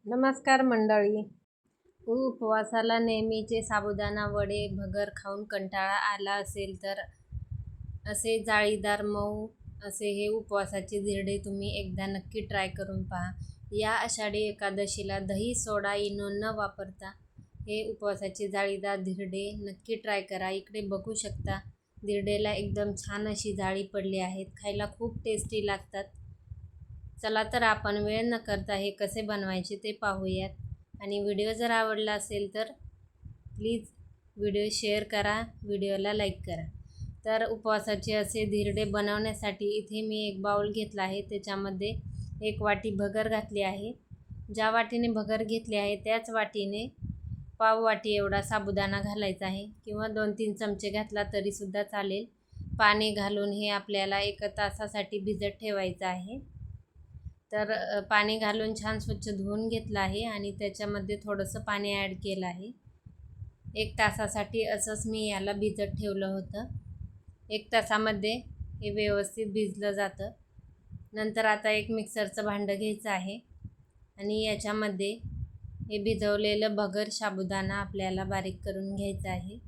नमस्कार मंडळी. उपवासाला नेहमीचे साबुदाणा वडे भगर खाऊन कंटाळा आला असेल तर असे जाळीदार मऊ असे हे उपवासाचे धिरडे तुम्ही एकदा नक्की ट्राय करून पहा. या आषाढी एकादशीला दही सोडा इनो न वापरता हे उपवासाचे जाळीदार धिरडे नक्की ट्राय करा. इकडे बघू शकता धिरडेला एकदम छान अशी जाळी पडली आहेत. खायला खूप टेस्टी लागतात. चला तर आपण वेळ न करता हे कसे बनवायचे ते पाहूयात. आणि व्हिडिओ जर आवडला असेल तर प्लीज व्हिडिओ शेअर करा, व्हिडिओला लाईक करा. तर उपवासाचे असे धिरडे बनवण्यासाठी इथे मी एक बाउल घेतला आहे. त्याच्यामध्ये 1 वाटी भगर घातली आहे. ज्या वाटीने भगर घेतली आहे त्याच वाटीने पाव वाटी एवढा साबुदाणा घालायचा आहे, किंवा 2-3 चमचे घातला तरीसुद्धा चालेल. पाणी घालून हे आपल्याला 1 तासासाठी भिजत ठेवायचं आहे. तर पाणी घालून छान स्वच्छ धुवून घेतलं आहे आणि त्याच्यामध्ये थोडंसं पाणी ॲड केलं आहे. 1 तासासाठी असंच मी याला भिजत ठेवलं होतं. 1 तासामध्ये हे व्यवस्थित भिजलं जातं. नंतर आता एक मिक्सरचं भांडं घ्यायचं आहे आणि याच्यामध्ये हे भिजवलेलं भगर साबुदाणा आपल्याला बारीक करून घ्यायचं आहे.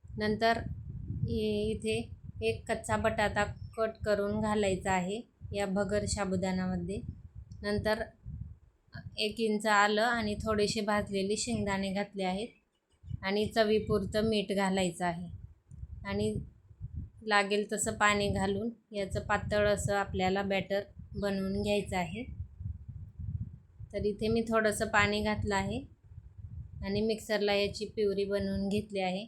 नंतर इथे एक कच्चा बटाटा कट करून घालायचा आहे या भगर साबुदाण्यामध्ये. नंतर 1 इंच आलं आणि थोडेसे भाजलेले शेंगदाणे घातले आहेत आणि चवीपुरतं मीठ घालायचं आहे. आणि लागेल तसं पाणी घालून याचं पातळ असं आपल्याला बॅटर बनवून घ्यायचं आहे. तर इथे मी थोडंसं पाणी घातलं आहे आणि मिक्सरला याची प्युरी बनवून घेतली आहे.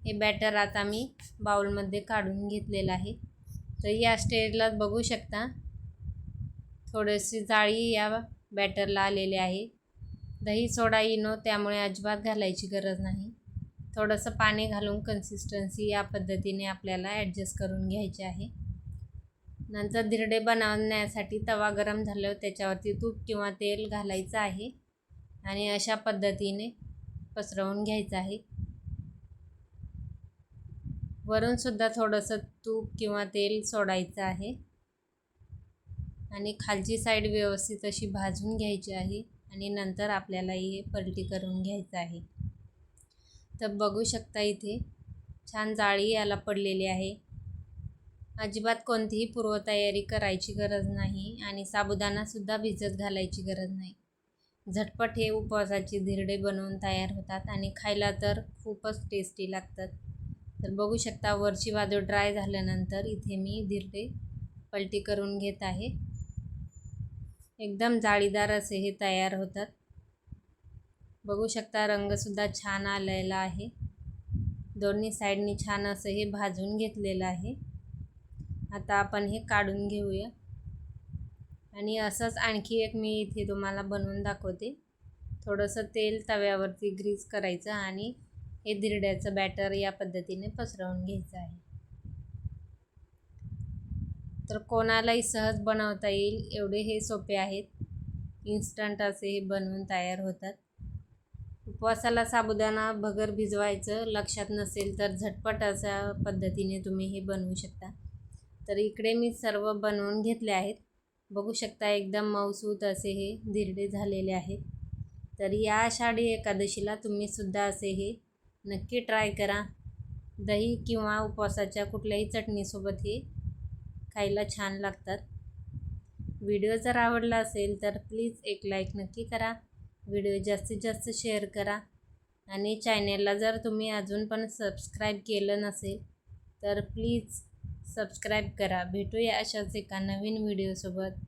हे बॅटर आता मी बाउलमध्ये काढून घेतलेलं आहे. तर या स्टेजला बघू शकता थोडीशी जाळी या बॅटरला आलेली आहे. दही सोडा इनो त्यामुळे अजिबात घालायची गरज नाही. थोडंसं पाणी घालून कन्सिस्टन्सी या पद्धतीने आपल्याला ॲडजस्ट करून घ्यायची आहे. नंतर धिरडे बनवण्यासाठी तवा गरम झाल्यावर त्याच्यावरती तूप किंवा तेल घालायचं आहे आणि अशा पद्धतीने पसरवून घ्यायचं आहे. वरूनसुद्धा थोडंसं तूप किंवा तेल सोडायचं आहे आणि खालची साईड व्यवस्थित अशी भाजून घ्यायची आहे आणि नंतर आपल्याला हे पलटी करून घ्यायचं आहे. तर बघू शकता इथे छान जाळी याला पडलेली आहे. अजिबात कोणतीही पूर्वतयारी करायची गरज नाही आणि साबुदाणासुद्धा भिजत घालायची गरज नाही. झटपट हे उपवासाचे धिरडे बनवून तयार होतात आणि खायला तर खूपच टेस्टी लागतात. तर बघू शकता वरची बाजू ड्राय झाल्यानंतर इथे मी धिरडे पलटी करून घेत आहे. एकदम जाळीदार असे हे तयार होतात. बघू शकता रंगसुद्धा छान आलेला आहे. दोन्ही साईडनी छान असं हे भाजून घेतलेलं आहे. आता आपण हे काढून घेऊया आणि असंच आणखी एक मी इथे तुम्हाला बनवून दाखवते. थोडंसं तेल तव्यावरती ग्रीस करायचं आणि हे धिरड्याचं बॅटर या पद्धतीने पसरवून घ्यायचं आहे. तर कोणालाही सहज बनवता येईल एवढे हे सोपे आहेत. इन्स्टंट असे हे बनवून तयार होतात. उपवासाला साबुदाणा भगर भिजवायचं लक्षात नसेल तर झटपट अशा पद्धतीने तुम्ही हे बनवू शकता. तर इकडे मी सर्व बनवून घेतले आहेत. बघू शकता एकदम मऊसूत असे हे धिरडे झालेले आहेत. तर या आषाढी एकादशीला तुम्हीसुद्धा असे हे नक्की ट्राय करा. दही किंवा उपवासाच्या कुठल्याही चटणीसोबत हे खायला छान लागतात. व्हिडिओ जर आवडला असेल तर प्लीज एक लाईक नक्की करा. व्हिडिओ जास्तीत जास्त शेअर करा आणि चॅनेलला जर तुम्ही अजून पण सबस्क्राईब केलं नसेल तर प्लीज सबस्क्राईब करा. भेटूया अशाच एका नवीन व्हिडिओसोबत.